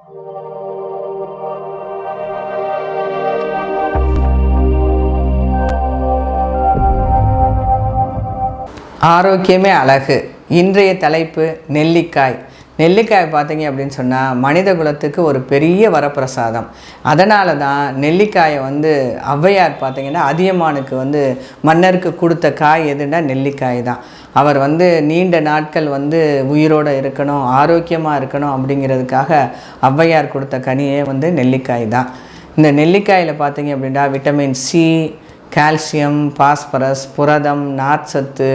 ஆரோக்கியமே அழகு. இன்றைய தலைப்பு நெல்லிக்காய். நெல்லிக்காய் பார்த்தீங்க அப்படின்னு சொன்னால் மனித குலத்துக்கு ஒரு பெரிய வரப்பிரசாதம். அதனால தான் நெல்லிக்காயை ஔவையார் பார்த்தீங்கன்னா அதியமானுக்கு மன்னருக்கு கொடுத்த காய் எதுன்னா நெல்லிக்காய் தான். அவர் நீண்ட நாட்கள் உயிரோடு இருக்கணும், ஆரோக்கியமாக இருக்கணும் அப்படிங்கிறதுக்காக ஔவையார் கொடுத்த கனியே நெல்லிக்காய் தான். இந்த நெல்லிக்காயில் பார்த்தீங்க அப்படின்னா விட்டமின் சி, கால்சியம், பாஸ்பரஸ், புரதம், நார்ச்சத்து,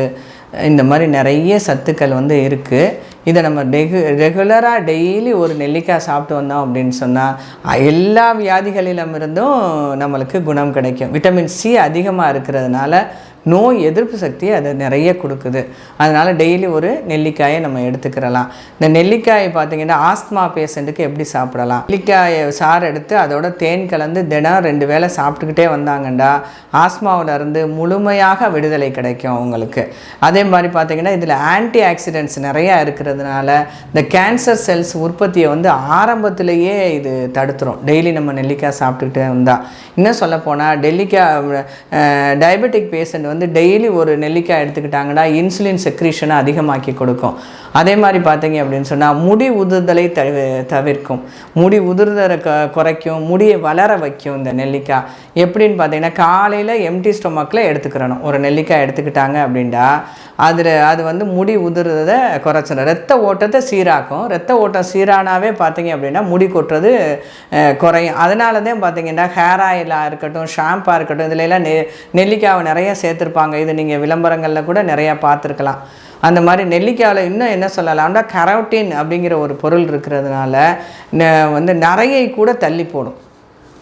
இந்த மாதிரி நிறைய சத்துக்கள் இருக்குது. இதை நம்ம ரெகுலராக டெய்லி ஒரு நெல்லிக்காய் சாப்பிட்டு வந்தோம் அப்படின்னு சொன்னால் எல்லா வியாதிகளிலுமிருந்தும் நம்மளுக்கு குணம் கிடைக்கும். விட்டமின் சி அதிகமாக இருக்கிறதுனால நோய் எதிர்ப்பு சக்தியை அது நிறைய கொடுக்குது. அதனால் டெய்லி ஒரு நெல்லிக்காயை நம்ம எடுத்துக்கிறலாம். இந்த நெல்லிக்காயை பார்த்திங்கன்னா ஆஸ்துமா பேஷண்ட்டுக்கு எப்படி சாப்பிடலாம்? நெல்லிக்காயை சாறு எடுத்து அதோட தேன் கலந்து தினம் 2 வேளை சாப்பிட்டுக்கிட்டே வந்தாங்கண்டா ஆஸ்மாவிலேருந்து முழுமையாக விடுதலை கிடைக்கும் அவங்களுக்கு. அதே மாதிரி பார்த்திங்கன்னா இதில் ஆன்டி ஆக்சிடென்ட்ஸ் நிறையா இருக்கிறதுனால இந்த கேன்சர் செல்ஸ் உற்பத்தியை ஆரம்பத்திலேயே இது தடுத்துரும். டெய்லி நம்ம நெல்லிக்காய் சாப்பிட்டுக்கிட்டே வந்தால். இன்னும் சொல்லப்போனால் டயபெட்டிக் பேஷண்ட் டெய்லி ஒரு நெல்லிக்காய் எடுத்துக்கிட்டாங்கன்னா இன்சுலின் செக்ரீஷனை அதிகமாக்கி கொடுக்கும். அதே மாதிரி பார்த்தீங்க அப்படின்னு சொன்னால் முடி உதிர்தலை தவிர்க்கும், முடி உதிர்தலை குறைக்கும், முடியை வளர வைக்கும் இந்த நெல்லிக்காய். எப்படின்னு பார்த்தீங்கன்னா காலையில் எம்டி ஸ்டொமக்கில் எடுத்துக்கிறணும். ஒரு நெல்லிக்காய் எடுத்துக்கிட்டாங்க அப்படின்னா அது முடி உதிர்றதை குறைச்சிடும், ரத்த ஓட்டத்தை சீராக்கும். ரத்த ஓட்டம் சீரானாவே பார்த்தீங்க அப்படின்னா முடி கொட்டுறது குறையும். அதனால தான் பார்த்தீங்கன்னா ஹேர் ஆயிலாக இருக்கட்டும், ஷாம்பாக இருக்கட்டும், இதிலெல்லாம் நெல்லிக்காவை நிறைய சேர்த்துருப்பாங்க. இது நீங்கள் விளம்பரங்களில் கூட நிறையா பார்த்துருக்கலாம். அந்த மாதிரி நெல்லிக்காயில் இன்னும் என்ன சொல்லலாம்னா கரோட்டின் அப்படிங்கிற ஒரு பொருள் இருக்கிறதுனால நரையை கூட தள்ளி போடும்.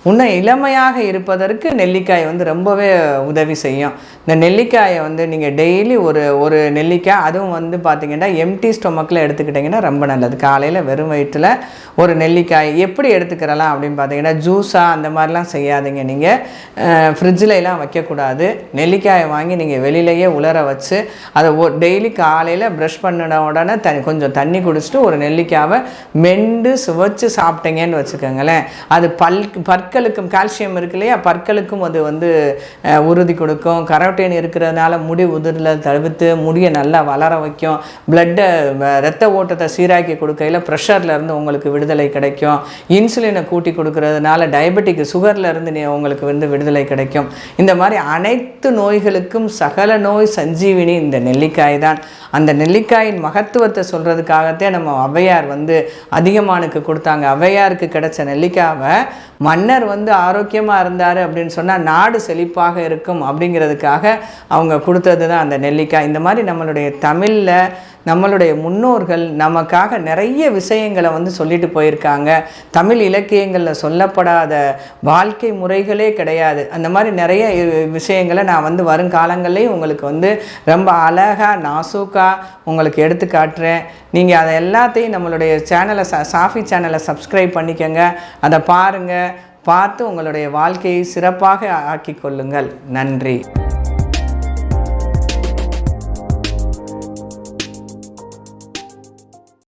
இன்னும் இளமையாக இருப்பதற்கு நெல்லிக்காய் ரொம்பவே உதவி செய்யும். இந்த நெல்லிக்காயை நீங்கள் டெய்லி ஒரு நெல்லிக்காய், அதுவும் பார்த்திங்கன்னா எம்டி ஸ்டொமக்கில் எடுத்துக்கிட்டிங்கன்னா ரொம்ப நல்லது. காலையில் வெறும் வயிற்றில் ஒரு நெல்லிக்காய் எப்படி எடுத்துக்கிறலாம் அப்படின்னு பார்த்தீங்கன்னா ஜூஸாக அந்த மாதிரிலாம் செய்யாதீங்க. நீங்கள் ஃப்ரிட்ஜிலலாம் வைக்கக்கூடாது. நெல்லிக்காயை வாங்கி நீங்கள் வெளியிலேயே உலர வச்சு அதை டெய்லி காலையில் ப்ரஷ் பண்ணின உடனே கொஞ்சம் தண்ணி குடிச்சிட்டு ஒரு நெல்லிக்காவை மெண்டு சுவைச்சு சாப்பிட்டீங்கன்னு வச்சுக்கோங்களேன். அது பற்களுக்கும் கால்சியம் இருக்கு இல்லையா, பற்களுக்கும் அது உறுதி கொடுக்கும். கரோட்டின் இருக்கிறதுனால முடி உதிரில் தவிர்த்து முடியை நல்லா வளர வைக்கும். ரத்த ஓட்டத்தை சீராக்கி கொடுக்கையில் ப்ரெஷர்லேருந்து உங்களுக்கு விடுதலை கிடைக்கும். இன்சுலினை கூட்டி கொடுக்கறதுனால டயபெட்டிக் சுகர்லேருந்து உங்களுக்கு விடுதலை கிடைக்கும். இந்த மாதிரி அனைத்து நோய்களுக்கும் சகல நோய் சஞ்சீவினி இந்த நெல்லிக்காய் தான். அந்த நெல்லிக்காயின் மகத்துவத்தை சொல்கிறதுக்காகத்தே நம்ம ஔவையார் அதிகமானுக்கு கொடுத்தாங்க. ஔவையாருக்கு கிடைச்ச நெல்லிக்காவை மன்னர் ஆரோக்கியமாக இருந்தார் அப்படின்னு சொன்னால் நாடு செழிப்பாக இருக்கும் அப்படிங்கிறதுக்காக அவங்க கொடுத்தது தான் அந்த நெல்லிக்காய். இந்த மாதிரி நம்மளுடைய தமிழில் நம்மளுடைய முன்னோர்கள் நமக்காக நிறைய விஷயங்களை சொல்லிட்டு போயிருக்காங்க. தமிழ் இலக்கியங்களில் சொல்லப்படாத வாழ்க்கை முறைகளே கிடையாது. அந்த மாதிரி நிறைய விஷயங்களை நான் வருங்காலங்கள்லேயும் உங்களுக்கு ரொம்ப அழகாக நாசூக்காக உங்களுக்கு எடுத்து காட்டுறேன். நீங்கள் அதை எல்லாத்தையும் நம்மளுடைய சேனலை சாஃபி சேனலை சப்ஸ்கிரைப் பண்ணிக்கோங்க. அதை பாருங்கள், பார்த்து உங்களுடைய வாழ்க்கையை சிறப்பாக ஆக்கிக்கொள்ளுங்கள். நன்றி.